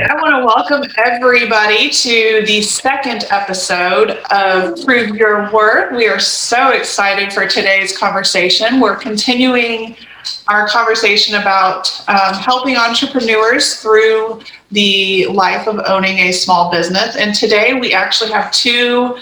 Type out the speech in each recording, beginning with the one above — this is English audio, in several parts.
right, I want to welcome everybody to the second episode of Prove Your Worth. We are so excited for today's conversation. We're continuing our conversation about helping entrepreneurs through the life of owning a small business. And today we actually have two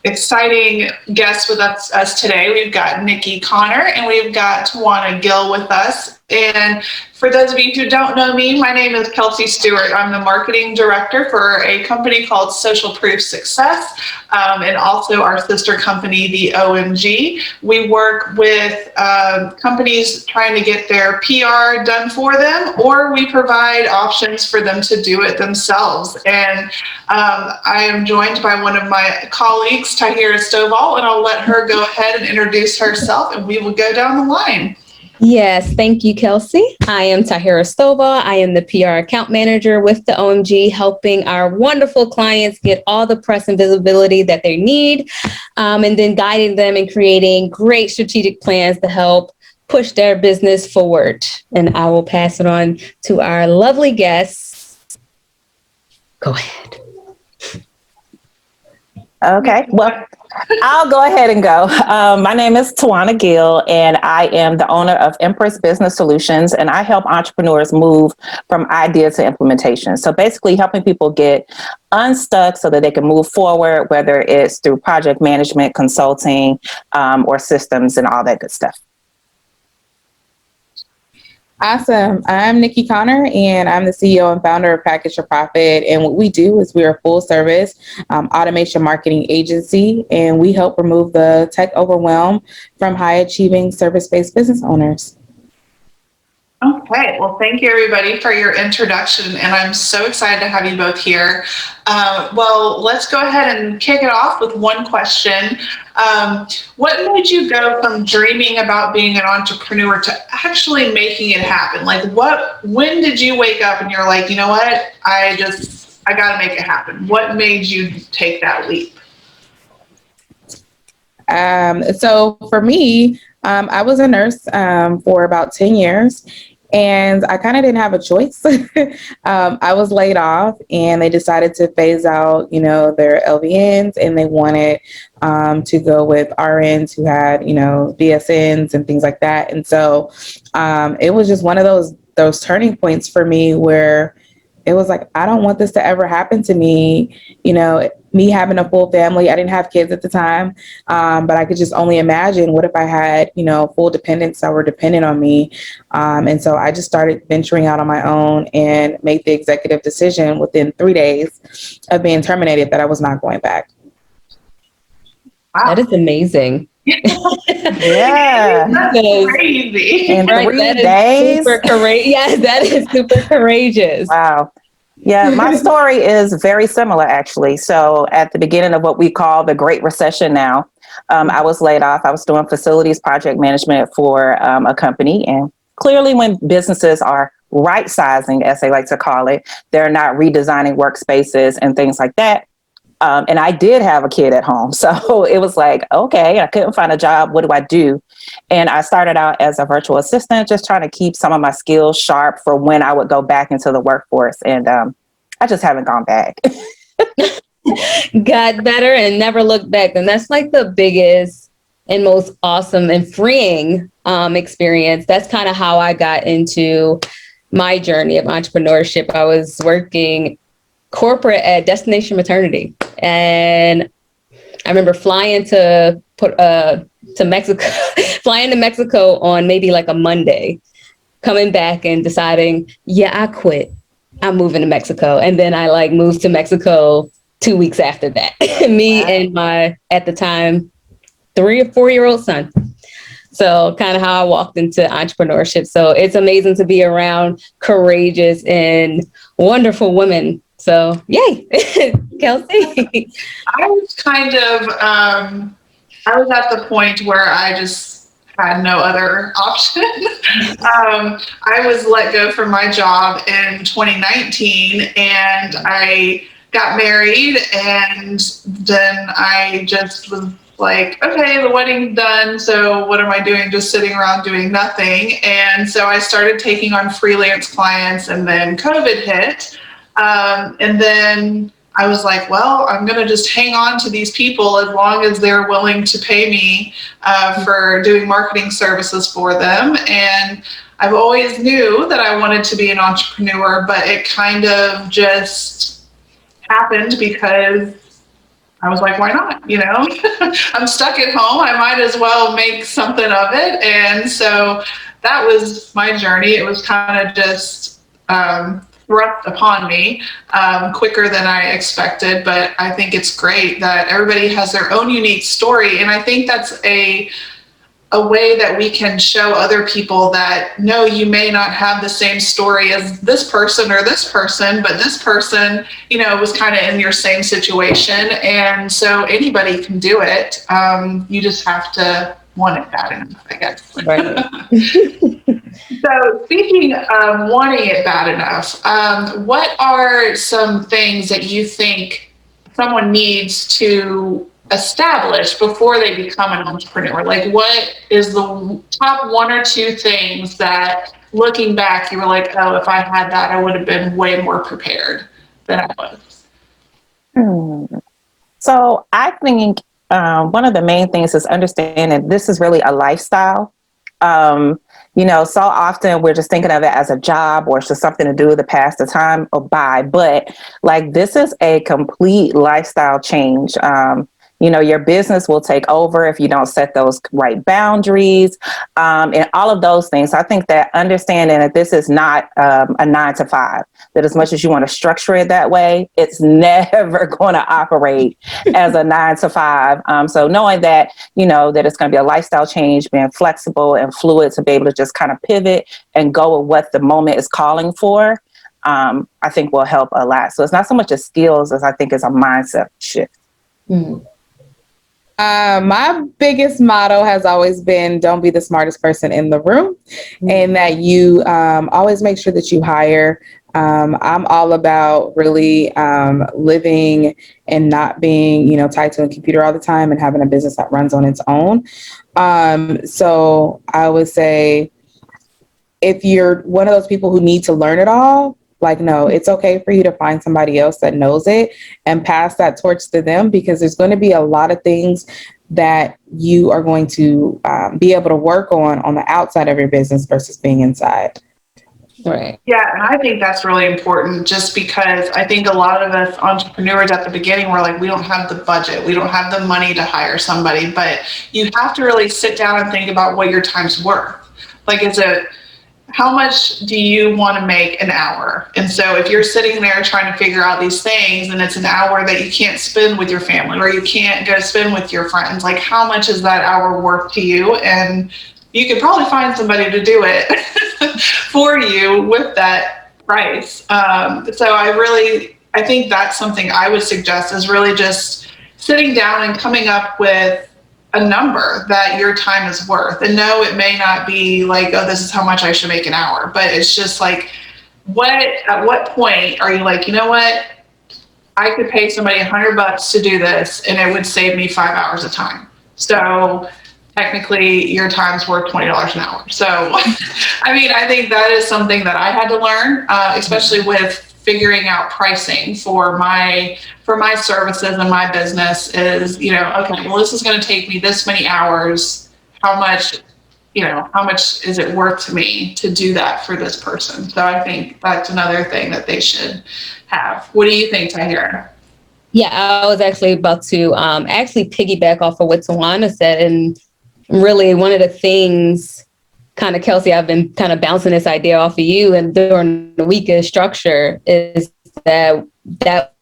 exciting guests with us today. We've got Nikki Connor and we've got Twanna Gill with us. And for those of you who don't know me, my name is Kelsey Stewart. I'm the marketing director for a company called Social Proof Success, and also our sister company, the OMG. We work with companies trying to get their PR done for them, or we provide options for them to do it themselves. And I am joined by one of my colleagues, Tyhira, and I'll let her go ahead and introduce herself, and we will go down the line. Yes, thank you, Kelsey. I am Tyhira Stovall. I am the PR account manager with the OMG, helping our wonderful clients get all the press and visibility that they need, and then guiding them in creating great strategic plans to help push their business forward. And I will pass it on to our lovely guests. Go ahead. Okay, well, I'll go ahead and go. My name is Twanna Gill, and I am the owner of Empress Business Solutions, and I help entrepreneurs move from idea to implementation. So basically helping people get unstuck so that they can move forward, whether it's through project management, consulting, or systems and all that good stuff. Awesome. I'm Nikki Connor, and I'm the CEO and founder of Package to Profit. And what we do is we're a full service automation marketing agency, and we help remove the tech overwhelm from high achieving service-based business owners. Okay, well, thank you everybody for your introduction, and I'm so excited to have you both here. Well, let's go ahead and kick it off with one question. What made you go from dreaming about being an entrepreneur to actually making it happen? When did you wake up and you're like, you know what, I got to make it happen? What made you take that leap? So for me, I was a nurse for about 10 years, and I kind of didn't have a choice. I was laid off, and they decided to phase out, their LVNs, and they wanted to go with RNs who had, BSNs and things like that. And so it was just one of those turning points for me where it was like, I don't want this to ever happen to me. Me having a full family, I didn't have kids at the time, but I could just only imagine what if I had, full dependents that were dependent on me. And so I just started venturing out on my own and made the executive decision within 3 days of being terminated that I was not going back. Wow. That is amazing. Yeah. That's crazy. In 3 days? Yes, that is super courageous. Wow. Yeah, my story is very similar, actually. So at the beginning of what we call the Great Recession now, I was laid off. I was doing facilities project management for a company. And clearly when businesses are right sizing, as they like to call it, they're not redesigning workspaces and things like that. And I did have a kid at home. So it was like, okay, I couldn't find a job. What do I do? And I started out as a virtual assistant, just trying to keep some of my skills sharp for when I would go back into the workforce. And I just haven't gone back. Got better and never looked back. And that's like the biggest and most awesome and freeing experience. That's kind of how I got into my journey of entrepreneurship. I was working corporate at Destination Maternity, and I remember flying to Mexico, flying to Mexico on maybe like a Monday, coming back and deciding, yeah, I quit. I'm moving to Mexico. And then I moved to Mexico 2 weeks after that. Me Wow. and my, at the time, 3 or 4-year-old son. So kind of how I walked into entrepreneurship. So it's amazing to be around courageous and wonderful women. So yay, Kelsey. I was I was at the point where I just had no other option. I was let go from my job in 2019, and I got married, and then I just was like, okay, the wedding's done. So what am I doing? Just sitting around doing nothing. And so I started taking on freelance clients, and then COVID hit. And then I was like, well, I'm going to just hang on to these people as long as they're willing to pay me for doing marketing services for them. And I've always knew that I wanted to be an entrepreneur, but it kind of just happened because I was like, why not? You know, I'm stuck at home. I might as well make something of it. And so that was my journey. It was kind of just thrust upon me quicker than I expected. But I think it's great that everybody has their own unique story. And I think that's a way that we can show other people that, no, you may not have the same story as this person or this person, but this person, you know, was kind of in your same situation. And so anybody can do it. You just have to want it bad enough, I guess. Right. So speaking of wanting it bad enough, what are some things that you think someone needs to establish before they become an entrepreneur? Like, what is the top one or two things that looking back, you were like, oh, if I had that, I would have been way more prepared than I was? So I think one of the main things is understanding this is really a lifestyle. You know, so often we're just thinking of it as a job or it's just something to do to pass the time or by, but like this is a complete lifestyle change. You know, your business will take over if you don't set those right boundaries, and all of those things. I think that understanding that this is not a 9 to 5, that as much as you want to structure it that way, it's never going to operate as a 9 to 5. So knowing that, you know, that it's going to be a lifestyle change, being flexible and fluid to be able to just kind of pivot and go with what the moment is calling for, I think will help a lot. So it's not so much a skills as I think it's a mindset shift. Mm-hmm. My biggest motto has always been, don't be the smartest person in the room, and that you always make sure that you hire. I'm all about really living and not being, you know, tied to a computer all the time and having a business that runs on its own. So I would say if you're one of those people who need to learn it all, like, no, it's okay for you to find somebody else that knows it and pass that torch to them, because there's going to be a lot of things that you are going to be able to work on the outside of your business versus being inside. Right. Yeah, and I think that's really important, just because I think a lot of us entrepreneurs at the beginning were like, we don't have the budget, we don't have the money to hire somebody, but you have to really sit down and think about what your time's worth. Like, how much do you want to make an hour? And so if you're sitting there trying to figure out these things and it's an hour that you can't spend with your family or you can't go spend with your friends, like how much is that hour worth to you? And you could probably find somebody to do it for you with that price. So I think that's something I would suggest, is really just sitting down and coming up with a number that your time is worth. And no, it may not be like, oh, this is how much I should make an hour, but it's just like, at what point are you like, you know what, I could pay somebody $100 to do this and it would save me 5 hours of time. So technically your time's worth $20 an hour. So, I mean, I think that is something that I had to learn, especially with figuring out pricing for my services and my business, is, you know, okay, well, this is going to take me this many hours. How much is it worth to me to do that for this person? So I think that's another thing that they should have. What do you think, Tyhira? Yeah, I was actually about to actually piggyback off of what Twanna said. And really one of the things, kind of, Kelsey, I've been kind of bouncing this idea off of you, and during the week of structure, is that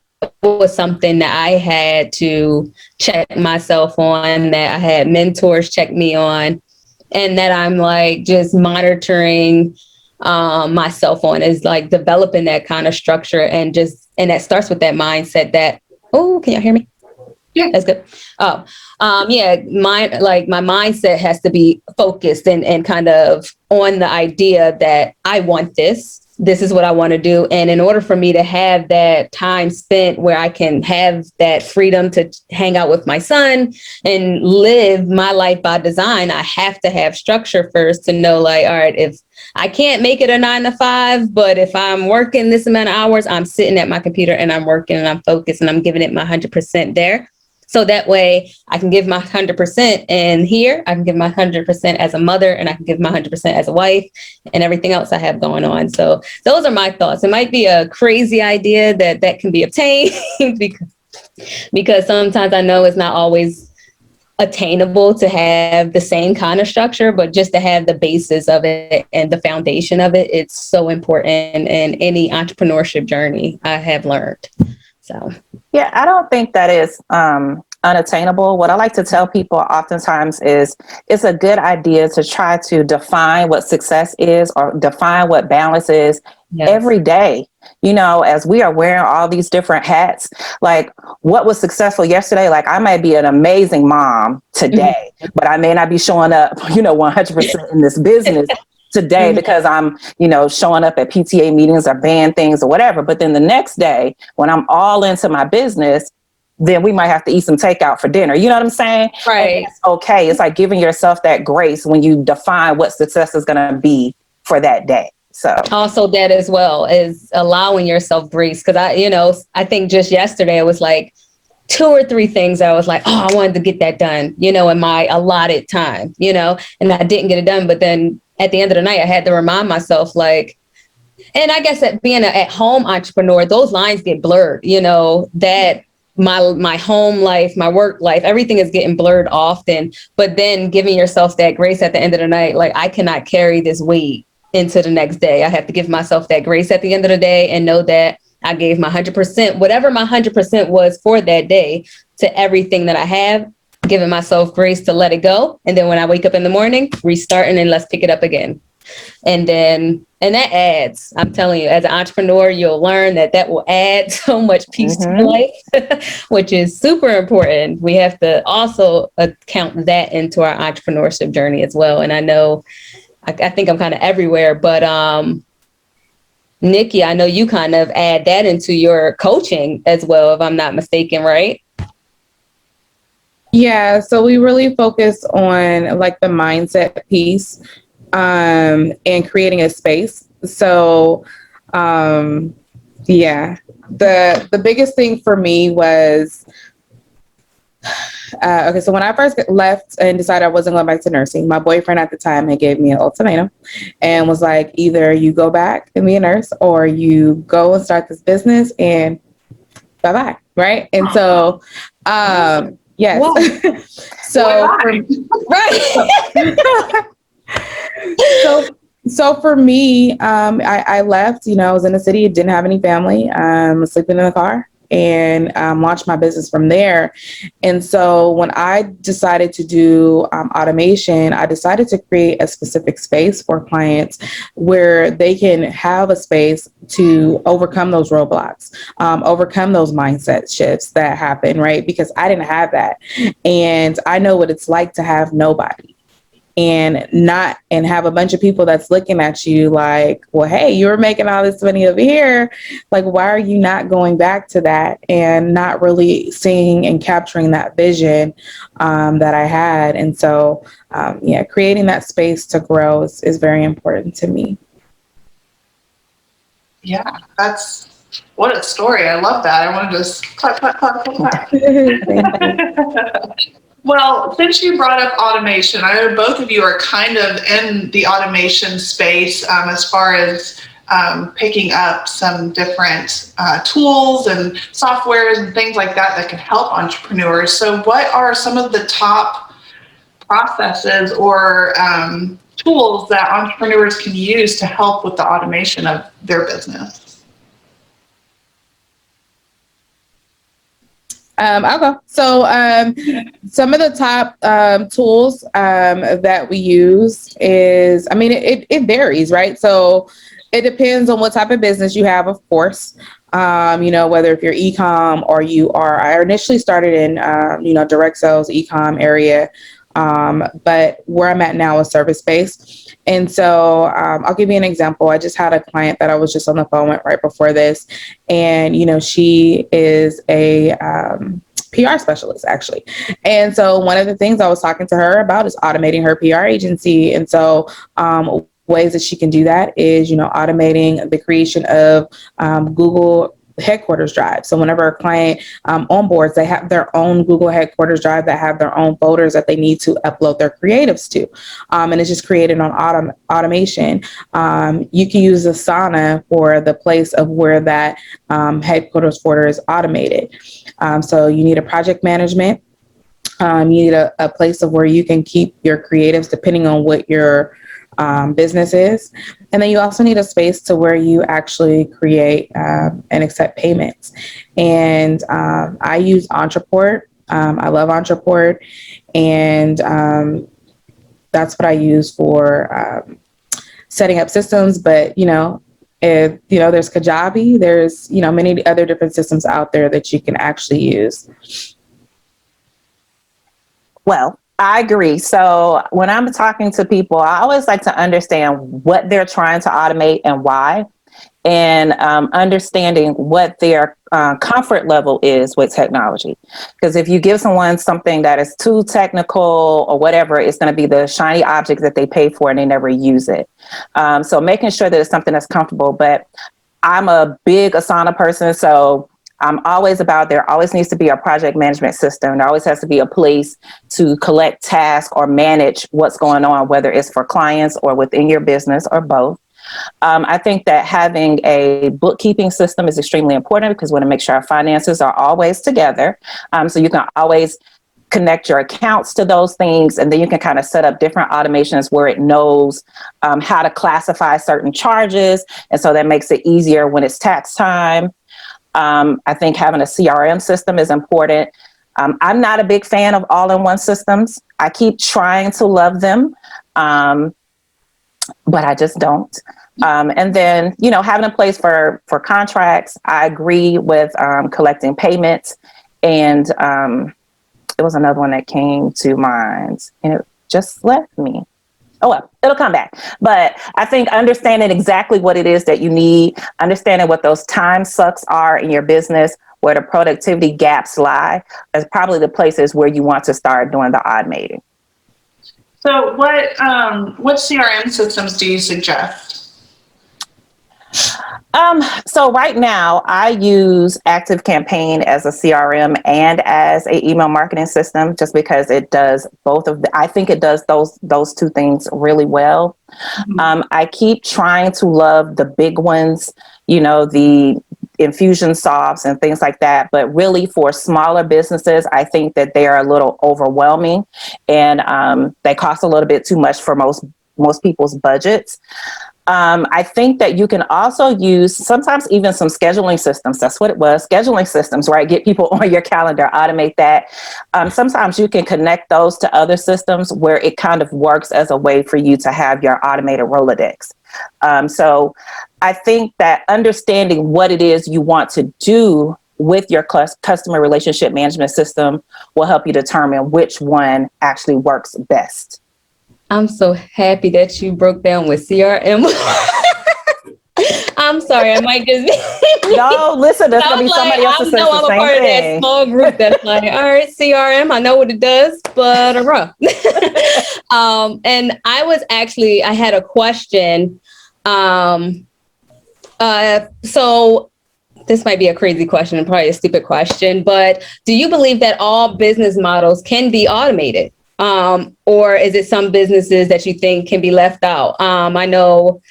was something that I had to check myself on, that I had mentors check me on, and that I'm like just monitoring myself on, is like developing that kind of structure, and that starts with that mindset that, oh, can y'all hear me? Yeah, that's good. Yeah, my mindset has to be focused and kind of on the idea that I want this. this is what I want to do. And in order for me to have that time spent where I can have that freedom to hang out with my son and live my life by design, I have to have structure first to know, like, all right, if I can't make it a 9 to 5, but if I'm working this amount of hours, I'm sitting at my computer and I'm working and I'm focused and I'm giving it my 100% there. So that way I can give my 100% and here I can give my 100% as a mother, and I can give my 100% as a wife and everything else I have going on. So those are my thoughts. It might be a crazy idea that can be obtained because sometimes I know it's not always attainable to have the same kind of structure, but just to have the basis of it and the foundation of it, it's so important in any entrepreneurship journey, I have learned. So, yeah, I don't think that is unattainable. What I like to tell people oftentimes is it's a good idea to try to define what success is or define what balance is every day. You know, as we are wearing all these different hats, like what was successful yesterday, like I might be an amazing mom today, but I may not be showing up, 100% in this business today because I'm, showing up at PTA meetings or band things or whatever. But then the next day when I'm all into my business, then we might have to eat some takeout for dinner. You know what I'm saying? right. It's okay. It's like giving yourself that grace when you define what success is going to be for that day. So also that as well is allowing yourself grace. Cause I think just yesterday it was like 2 or 3 things I was like, oh, I wanted to get that done, in my allotted time, and I didn't get it done. But then at the end of the night, I had to remind myself, like, and I guess that being an at-home entrepreneur, those lines get blurred, that my home life, my work life, everything is getting blurred often. But then giving yourself that grace at the end of the night, like I cannot carry this weight into the next day. I have to give myself that grace at the end of the day and know that I gave my 100%, whatever my 100% was for that day, to everything that I have, giving myself grace to let it go. And then when I wake up in the morning, restarting and let's pick it up again. And that adds, I'm telling you, as an entrepreneur, you'll learn that will add so much peace to your life, which is super important. We have to also count that into our entrepreneurship journey as well. And I know, I think I'm kind of everywhere, but Nikki, I know you kind of add that into your coaching as well, if I'm not mistaken, right? Yeah, so we really focus on like the mindset piece and creating a space. So yeah, the biggest thing for me was okay, so when I first left and decided I wasn't going back to nursing, my boyfriend at the time had gave me an ultimatum and was like, either you go back and be a nurse or you go and start this business and bye-bye, right? And so, yes. Wow. So, so for me, I left, I was in the city, didn't have any family, sleeping in the car, and launched my business from there. And so when I decided to do automation, I decided to create a specific space for clients where they can have a space to overcome those roadblocks, overcome those mindset shifts that happen, right? Because I didn't have that. And I know what it's like to have nobody. And have a bunch of people that's looking at you like, well, hey, you were making all this money over here. Like, why are you not going back to that and not really seeing and capturing that vision that I had? And so, creating that space to grow is very important to me. Yeah, what a story. I love that. I want to just clap. Well, since you brought up automation, I know both of you are kind of in the automation space as far as picking up some different tools and softwares and things like that can help entrepreneurs. So what are some of the top processes or tools that entrepreneurs can use to help with the automation of their business? I'll go. So some of the top tools that we use is, it varies, right? So it depends on what type of business you have, of course. Whether if you're e-com or I initially started in, direct sales, e-com area. But where I'm at now is service-based. And so I'll give you an example. I just had a client that I was just on the phone with right before this. And, she is a PR specialist, actually. And so one of the things I was talking to her about is automating her PR agency. And so ways that she can do that is, automating the creation of Google headquarters drive. So whenever a client onboards, they have their own Google headquarters drive that have their own folders that they need to upload their creatives to. And it's just created on automation. You can use Asana for the place of where that headquarters folder is automated. So you need a project management. You need a place of where you can keep your creatives depending on what your business is. And then you also need a space to where you actually create and accept payments. And I use Entreport. I love Entreport. And that's what I use for setting up systems. But, if, there's Kajabi, there's, many other different systems out there that you can actually use. Well, I agree. So when I'm talking to people, I always like to understand what they're trying to automate and why, and understanding what their comfort level is with technology. Because if you give someone something that is too technical or whatever, it's going to be the shiny object that they pay for and they never use it. So making sure that it's something that's comfortable. But I'm a big Asana person, so I'm always about, there always needs to be a project management system. There always has to be a place to collect tasks or manage what's going on, whether it's for clients or within your business or both. I think that having a bookkeeping system is extremely important because we want to make sure our finances are always together. So you can always connect your accounts to those things, and then you can kind of set up different automations where it knows how to classify certain charges. And so that makes it easier when it's tax time. I think having a CRM system is important. I'm not a big fan of all-in-one systems. I keep trying to love them, but I just don't. And then, having a place for contracts. I agree with collecting payments. And there was another one that came to mind, and it just left me. Oh, well, it'll come back. But I think understanding exactly what it is that you need, understanding what those time sucks are in your business, where the productivity gaps lie, is probably the places where you want to start doing the automating. So what CRM systems do you suggest? So right now I use ActiveCampaign as a CRM and as an email marketing system, just because it does both of I think it does those two things really well. Mm-hmm. I keep trying to love the big ones, the Infusionsoft and things like that. But really for smaller businesses, I think that they are a little overwhelming, and they cost a little bit too much for most people's budgets. I think that you can also use sometimes even some scheduling systems. That's what it was. Scheduling systems, right? Get people on your calendar, automate that. Sometimes you can connect those to other systems where it kind of works as a way for you to have your automated Rolodex. So I think that understanding what it is you want to do with your customer relationship management system will help you determine which one actually works best. I'm so happy that you broke down with CRM. I'm sorry, I might just be... No, listen, there's going to be somebody else that says the same thing. I'm a part of that small group that's like, all right, CRM, I know what it does, but and I had a question. So this might be a crazy question and probably a stupid question, but do you believe that all business models can be automated? Or is it some businesses that you think can be left out? I know,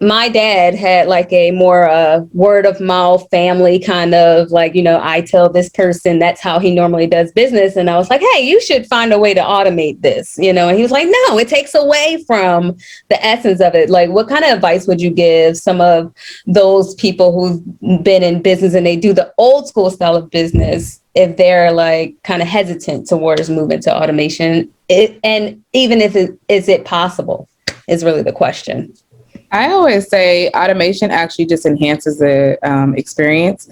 my dad had like a more word of mouth family kind of I tell this person that's how he normally does business. And I was like, hey, you should find a way to automate this, and he was like, no, it takes away from the essence of it. Like, what kind of advice would you give some of those people who've been in business and they do the old school style of business, if they're like kind of hesitant towards moving to automation? And even if is it possible is really the question. I always say automation actually just enhances the experience.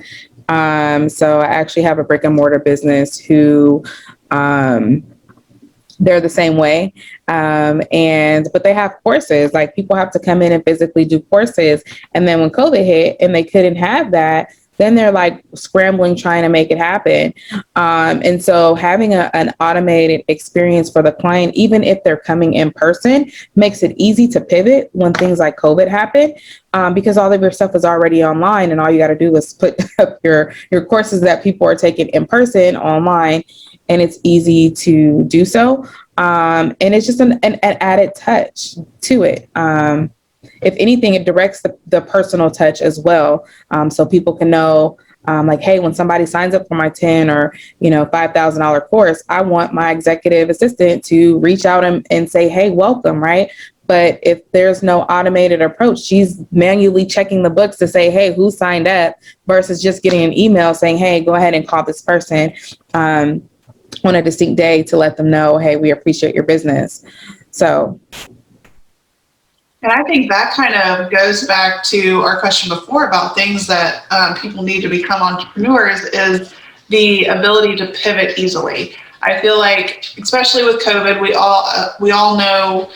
So I actually have a brick and mortar business who They're the same way. But they have courses, like people have to come in and physically do courses. And then when COVID hit and they couldn't have that, then they're like scrambling, trying to make it happen. And so having an automated experience for the client, even if they're coming in person, makes it easy to pivot when things like COVID happen, because all of your stuff is already online and all you got to do is put up your courses that people are taking in person online, and it's easy to do so. And it's just an added touch to it. If anything, it directs the personal touch as well. So people can know, like, hey, when somebody signs up for my $10 or, $5,000 course, I want my executive assistant to reach out and say, hey, welcome, right? But if there's no automated approach, she's manually checking the books to say, hey, who signed up, versus just getting an email saying, hey, go ahead and call this person on a distinct day to let them know, hey, we appreciate your business. So. And I think that kind of goes back to our question before about things that people need to become entrepreneurs, is the ability to pivot easily. I feel like, especially with COVID, we all know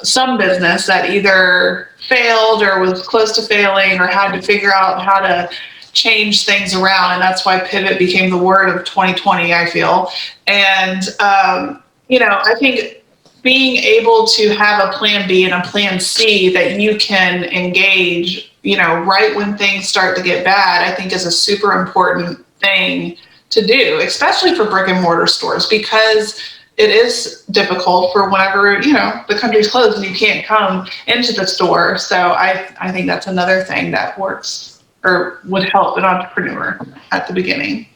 some business that either failed or was close to failing or had to figure out how to change things around. And that's why pivot became the word of 2020, I feel. And, I think being able to have a plan B and a plan C that you can engage, right when things start to get bad, I think is a super important thing to do, especially for brick and mortar stores, because it is difficult for whenever, the country's closed and you can't come into the store. So I think that's another thing that works or would help an entrepreneur at the beginning.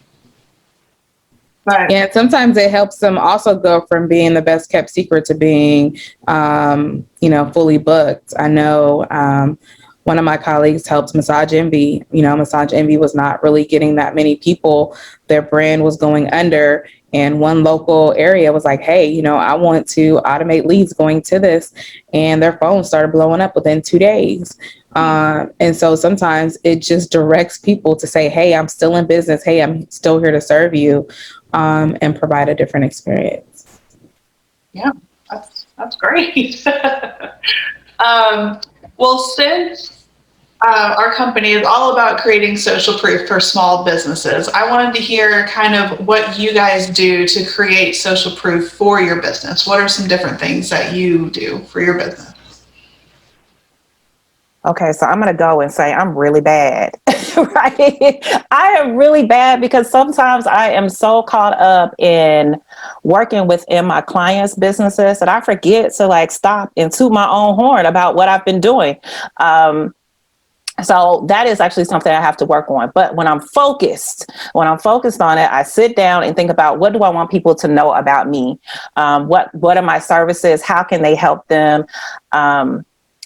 But yeah, sometimes it helps them also go from being the best kept secret to being, fully booked. I know one of my colleagues helped Massage Envy. Massage Envy was not really getting that many people. Their brand was going under. And one local area was like, hey, I want to automate leads going to this. And their phone started blowing up within 2 days. And so sometimes it just directs people to say, hey, I'm still in business. Hey, I'm still here to serve you, and provide a different experience. Yeah, that's great. Well, since our company is all about creating social proof for small businesses, I wanted to hear kind of what you guys do to create social proof for your business. What are some different things that you do for your business? Okay, so I'm going to go and say I'm really bad, right? I am really bad because sometimes I am so caught up in working within my clients' businesses that I forget to stop and toot my own horn about what I've been doing. So that is actually something I have to work on. But when I'm focused on it, I sit down and think about, what do I want people to know about me? What are my services? How can they help them?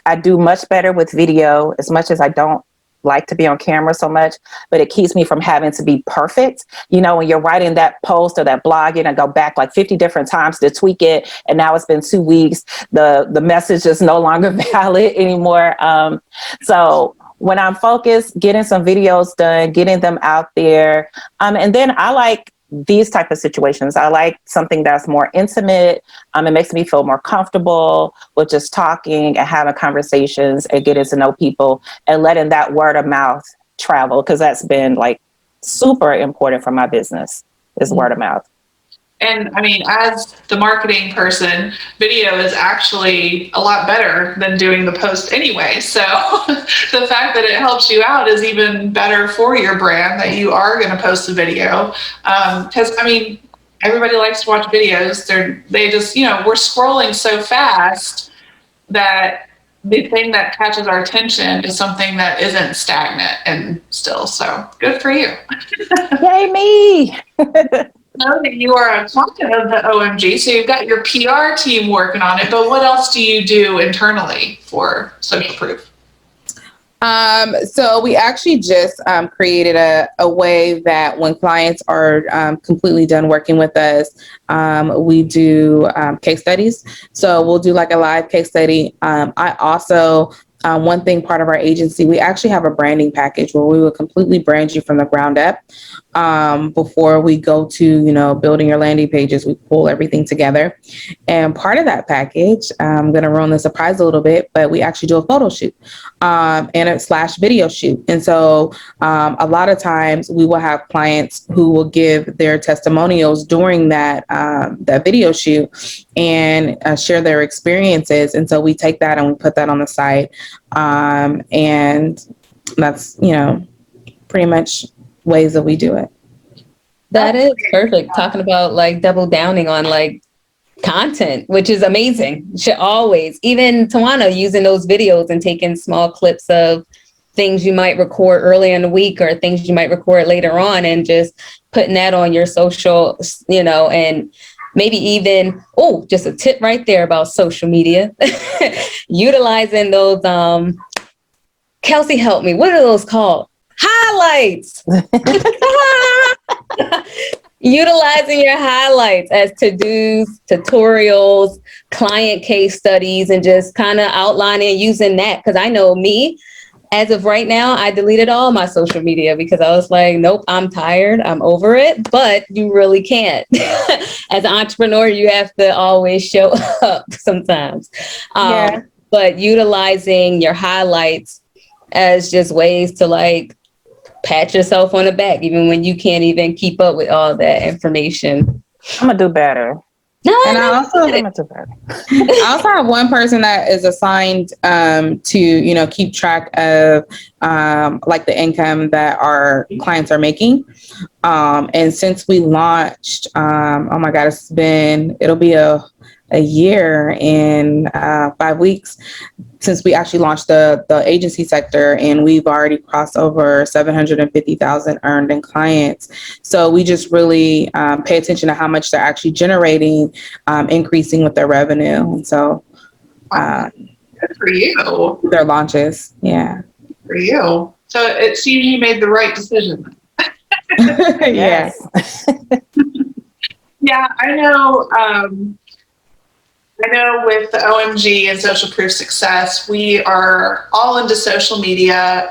I do much better with video, as much as I don't like to be on camera so much, but it keeps me from having to be perfect. When you're writing that post or that blog, you're going to go back 50 different times to tweak it. And now it's been 2 weeks. The message is no longer valid anymore. So when I'm focused, getting some videos done, getting them out there. And then I like these type of situations. I like something that's more intimate. It makes me feel more comfortable with just talking and having conversations and getting to know people and letting that word of mouth travel, because that's been super important for my business, is word of mouth. And I mean, as the marketing person, video is actually a lot better than doing the post anyway. So the fact that it helps you out is even better for your brand, that you are going to post a video. Because everybody likes to watch videos. They just, we're scrolling so fast that the thing that catches our attention is something that isn't stagnant and still. So good for you. Yay, me. Know that you are a client of the OMG, so you've got your PR team working on it, but what else do you do internally for social proof? So we actually just created a way that when clients are completely done working with us, we do case studies. So we'll do a live case study. I also one thing, part of our agency, we actually have a branding package where we will completely brand you from the ground up. Before we go to, building your landing pages, we pull everything together. And part of that package, I'm going to ruin the surprise a little bit, but we actually do a photo shoot and a / video shoot. And so a lot of times we will have clients who will give their testimonials during that video shoot and share their experiences. And so we take that and we put that on the site. And that's, pretty much ways that we do it. That is perfect. Talking about like double downing on like content, which is amazing. Should always, even Twanna, using those videos and taking small clips of things you might record early in the week or things you might record later on and just putting that on your social, and maybe even, just a tip right there about social media, utilizing those, Kelsey, help me. What are those called? Highlights. Utilizing your highlights as to-dos, tutorials, client case studies, and just kind of outlining and using that. Because I know me, as of right now, I deleted all my social media because I was like, nope, I'm tired. I'm over it. But you really can't. As an entrepreneur, you have to always show up sometimes. But utilizing your highlights as just ways to like pat yourself on the back, even when you can't even keep up with all that information. I'm gonna do better. I also have one person that is assigned to keep track of like the income that our clients are making. And since we launched, oh my God, it'll be a year and 5 weeks since we actually launched the agency sector, and we've already crossed over 750,000 earned in clients. So we just really pay attention to how much they're actually generating, increasing with their revenue. And so good for you. Their launches. Yeah. Good for you. So it seems you made the right decision. Yes. Yeah, I know. I know with the OMG and Social Proof Success, we are all into social media.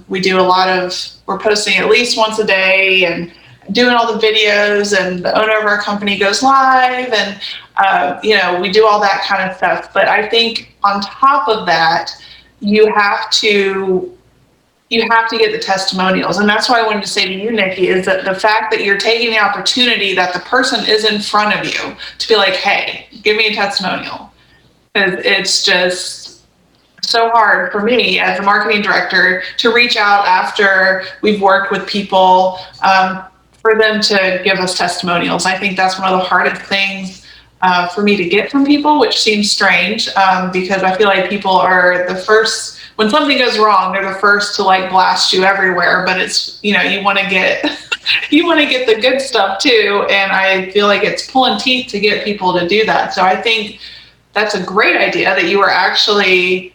We do we're posting at least once a day and doing all the videos, and the owner of our company goes live, and, we do all that kind of stuff. But I think on top of that, you have to get the testimonials. And that's why I wanted to say to you, Nikki, is that the fact that you're taking the opportunity that the person is in front of you to be like, hey, give me a testimonial. Because it's just so hard for me as a marketing director to reach out after we've worked with people for them to give us testimonials. I think that's one of the hardest things for me to get from people, which seems strange because I feel like people are the first. When something goes wrong, they're the first to like blast you everywhere, but it's, you want to get the good stuff too. And I feel like it's pulling teeth to get people to do that. So I think that's a great idea that you were actually,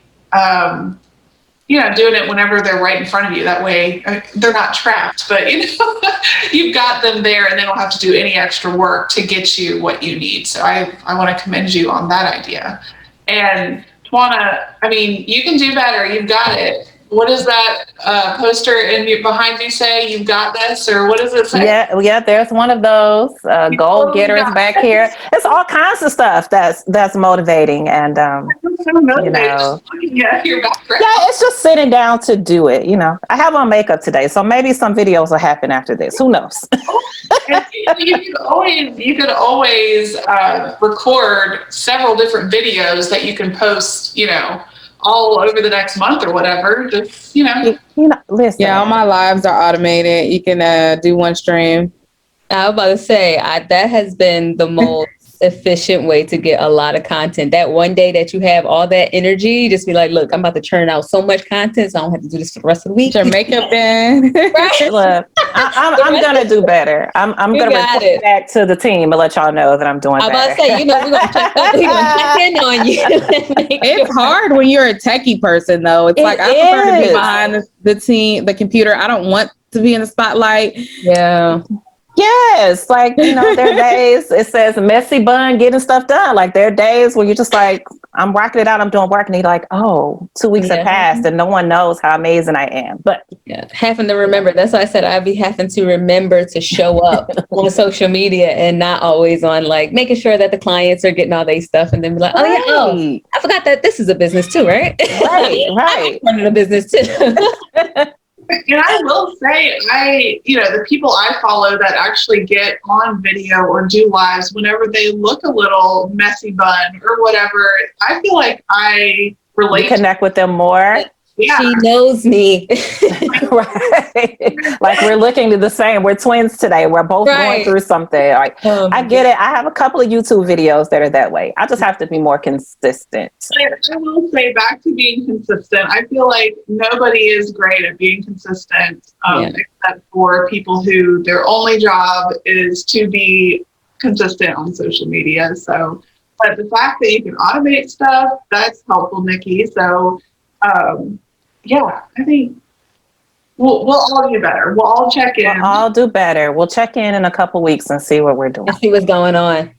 doing it whenever they're right in front of you. That way they're not trapped, but you've got them there and they don't have to do any extra work to get you what you need. So I want to commend you on that idea. And Twanna, you can do better. You've got it. What does that poster behind you say? You've got this, or what does it say? Yeah. There's one of those goal getters back here. It's all kinds of stuff that's motivating, and your background. Yeah, it's just sitting down to do it. I have on makeup today, so maybe some videos will happen after this. Who knows? You could always record several different videos that you can post. All over the next month or whatever. Just, listen. Yeah, all my lives are automated. You can do one stream. I was about to say, that has been the most efficient way to get a lot of content. That one day that you have all that energy, just be like, look, I'm about to churn out so much content, so I don't have to do this for the rest of the week. Get your makeup in. Right? Look, I'm going to do better. I'm going to report back to the team and let y'all know that I'm doing better. I'm about to say, we're going to check in on you. It's hard when you're a techie person, though. It's I prefer to be behind the computer. I don't want to be in the spotlight. Yeah. Yes, there are days, it says messy bun getting stuff done. There are days where you're just like, I'm rocking it out. I'm doing work. And he's like, oh, 2 weeks have passed and no one knows how amazing I am. But having to remember. That's why I said I'd be having to remember to show up on social media and not always on like making sure that the clients are getting all their stuff and then be like, I forgot that this is a business too, right? Right. I'm running a business too. And I will say, the people I follow that actually get on video or do lives, whenever they look a little messy bun or whatever, I feel like I relate. You connect with them more. Yeah. She knows me. Right. Like we're looking the same. We're twins today. We're both going through something. Like I get it. I have a couple of YouTube videos that are that way. I just have to be more consistent. I will say, back to being consistent, I feel like nobody is great at being consistent, except for people who their only job is to be consistent on social media. So, but the fact that you can automate stuff, that's helpful, Nikki. So, I think we'll all do better. We'll all check in. We'll all do better. We'll check in a couple weeks and see what we're doing. See what's going on.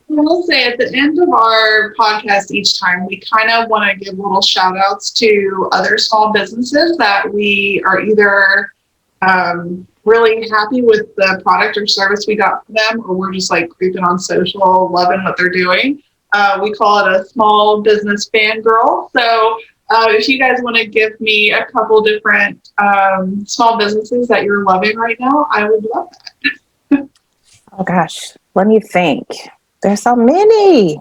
We'll say at the end of our podcast each time, we kind of want to give little shout outs to other small businesses that we are either really happy with the product or service we got from them, or we're just like creeping on social, loving what they're doing. We call it a small business fangirl. So if you guys want to give me a couple different small businesses that you're loving right now, I would love that. Oh gosh, let me think. There's so many.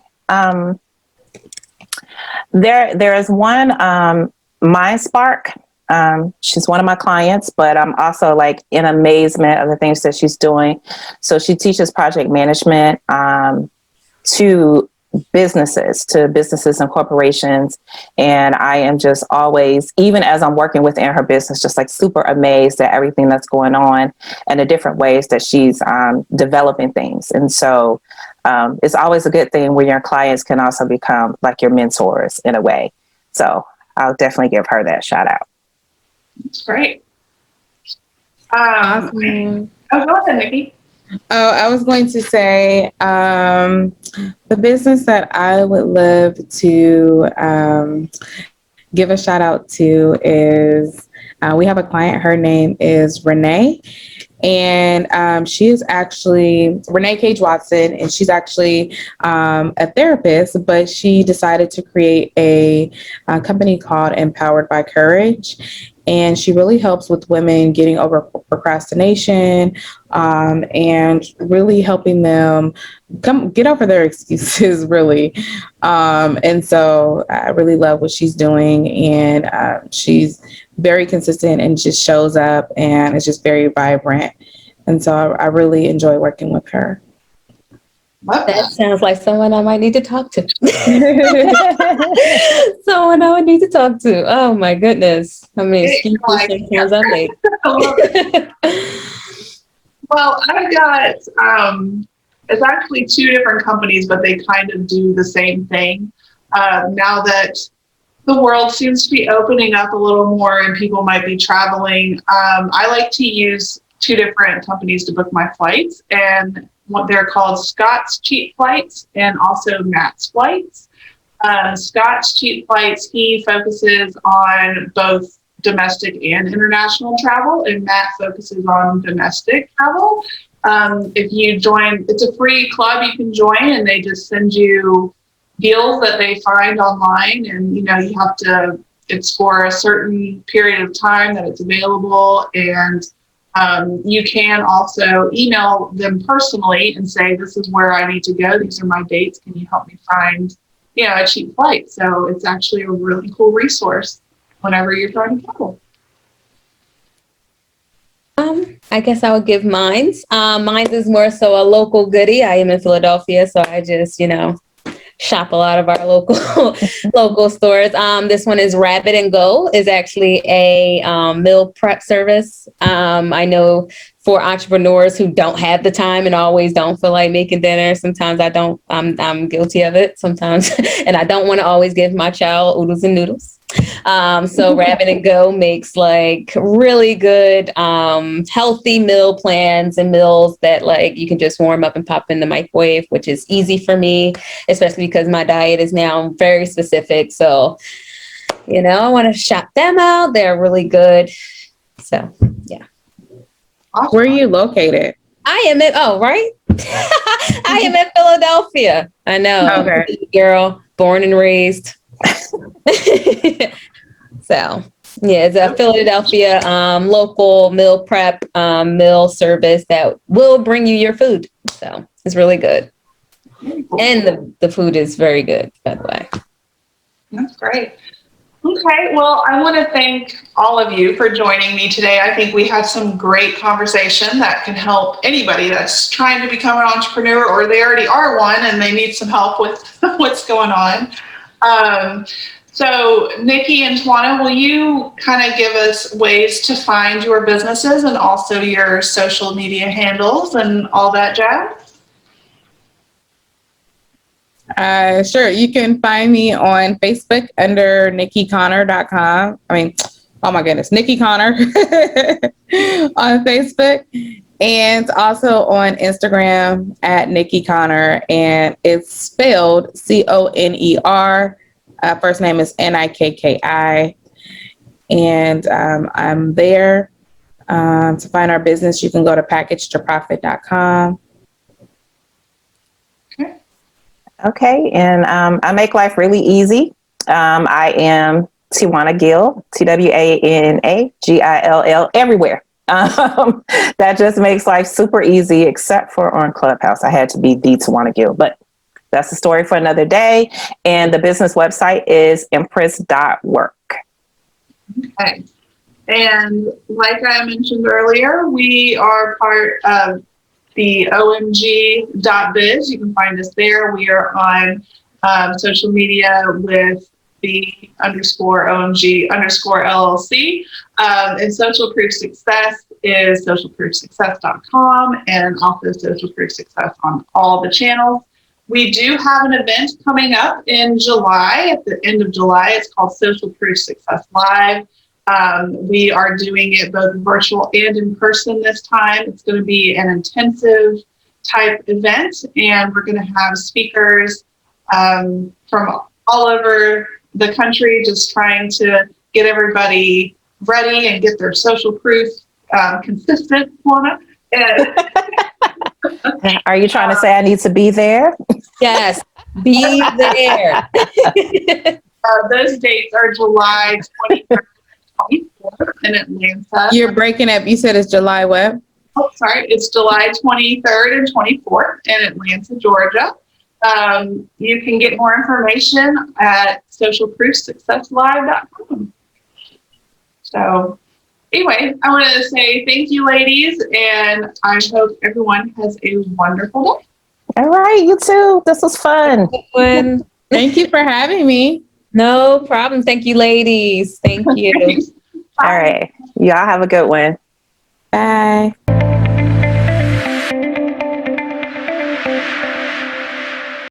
There is one, MindSpark. She's one of my clients, but I'm also like in amazement of the things that she's doing. So she teaches project management to businesses and corporations. And I am just always, even as I'm working within her business, just like super amazed at everything that's going on and the different ways that she's developing things. And so it's always a good thing when your clients can also become like your mentors in a way. So I'll definitely give her that shout out. That's great. Awesome. Oh, go ahead, Nikki. Oh, I was going to say the business that I would love to give a shout out to is we have a client. Her name is Renee. And she is actually Renee Cage Watson, and she's actually a therapist, but she decided to create a company called Empowered by Courage. And she really helps with women getting over procrastination and really helping them get over their excuses, really. And so I really love what she's doing. And she's very consistent and just shows up and is just very vibrant. And so I really enjoy working with her. That sounds like someone I might need to talk to. Someone I would need to talk to. Oh my goodness. How many excuses sometimes I make. Well, I've got, it's actually two different companies, but they kind of do the same thing. Now that the world seems to be opening up a little more and people might be traveling, I like to use two different companies to book my flights, and what they're called Scott's Cheap Flights and also Matt's Flights. Scott's Cheap Flights, he focuses on both domestic and international travel, and Matt focuses on domestic travel. If you join, it's a free club you can join, and they just send you deals that they find online, and you have to, it's for a certain period of time that it's available, and you can also email them personally and say, this is where I need to go. These are my dates. Can you help me find, a cheap flight? So it's actually a really cool resource whenever you're trying to travel. I guess I would give mine's. Mine's is more so a local goodie. I am in Philadelphia, so I just, shop a lot of our local stores. This one is Rabbit and Go, is actually a meal prep service. I know for entrepreneurs who don't have the time and always don't feel like making dinner. Sometimes I don't, I'm guilty of it sometimes. And I don't want to always give my child oodles and noodles. So Rabbit and Go makes like really good, healthy meal plans and meals that like you can just warm up and pop in the microwave, which is easy for me, especially because my diet is now very specific. So, you know, I want to shout them out. They're really good. So, yeah. Where are you located? I am right? I am in Philadelphia. I know. Okay. Girl, born and raised. So, yeah, it's a Philadelphia local meal prep meal service that will bring you your food. So, it's really good. And the food is very good, by the way. That's great. Okay, well, I want to thank all of you for joining me today. I think we had some great conversation that can help anybody that's trying to become an entrepreneur, or they already are one and they need some help with what's going on. So Nikki and Twanna, will you kind of give us ways to find your businesses and also your social media handles and all that jazz? Sure. You can find me on Facebook under NikkiConnor.com. Oh my goodness, Nikki Connor on Facebook, and also on Instagram at Nikki Connor, and it's spelled Conner. First name is Nikki, and I'm there. To find our business, you can go to packagetoprofit.com. Okay, and I make life really easy. I am Twanna Gill, Twanna Gill, everywhere. That just makes life super easy, except for on Clubhouse. I had to be the Twanna Gill, but that's a story for another day. And the business website is empress.work. Okay. And like I mentioned earlier, we are part of the omg.biz. You can find us there. We are on social media with the _OMG _LLC. And Social Proof Success is socialproofsuccess.com, and also Social Proof Success on all the channels. We do have an event coming up in July, at the end of July. It's called Social Proof Success Live. We are doing it both virtual and in person this time. It's going to be an intensive type event, and we're going to have speakers from all over the country, just trying to get everybody ready and get their social proof consistent. Are you trying to say I need to be there? Yes, be there. Those dates are July 23rd. 24th in Atlanta. You're breaking up. You said it's July what? Oh, sorry. It's July 23rd and 24th in Atlanta, Georgia. You can get more information at socialproofsuccesslive.com. So anyway, I want to say thank you, ladies, and I hope everyone has a wonderful day. All right, you too. This was fun. Thank you for having me. No problem. Thank you, ladies. Thank you. All right. Y'all have a good one. Bye.